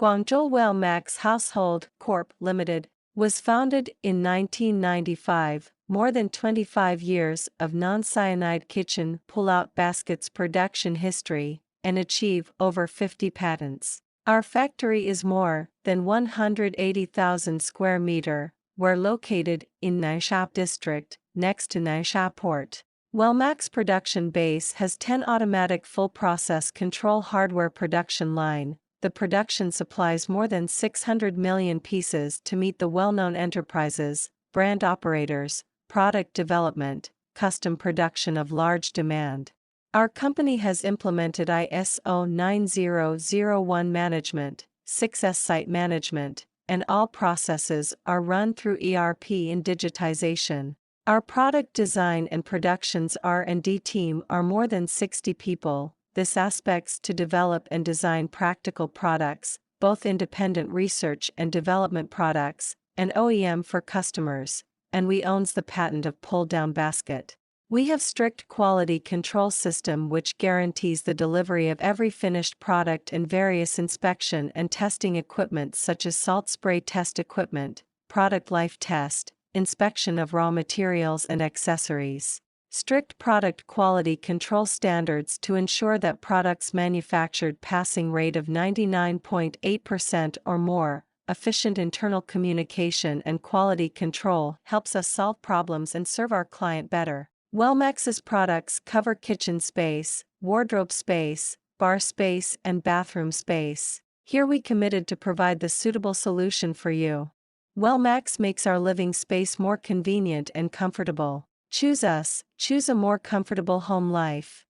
Guangzhou WELLMAX Household Corp. Limited was founded in 1995, more than 25 years of non-cyanide kitchen pull-out baskets production history, and achieve over 50 patents. Our factory is more than 180,000 square meter. We're located in Nansha District, next to Nansha Port. WELLMAX production base has 10 automatic full process control hardware production line. The production supplies more than 600 million pieces to meet the well-known enterprises, brand operators, product development, custom production of large demand. Our company has implemented ISO 9001 management, 6S site management, and all processes are run through ERP and digitization. Our product design and productions R&D team are more than 60 people. This aspects to develop and design practical products, both independent research and development products, and OEM for customers, and we owns the patent of pull-down basket. We have strict quality control system which guarantees the delivery of every finished product and various inspection and testing equipment such as salt spray test equipment, product life test, inspection of raw materials and accessories. Strict product quality control standards to ensure that products manufactured passing rate of 99.8% or more. Efficient internal communication and quality control helps us solve problems and serve our client better. WELLMAX's products cover kitchen space, wardrobe space, bar space, and bathroom space. Here we committed to provide the suitable solution for you. WELLMAX makes our living space more convenient and comfortable. Choose us, choose a more comfortable home life.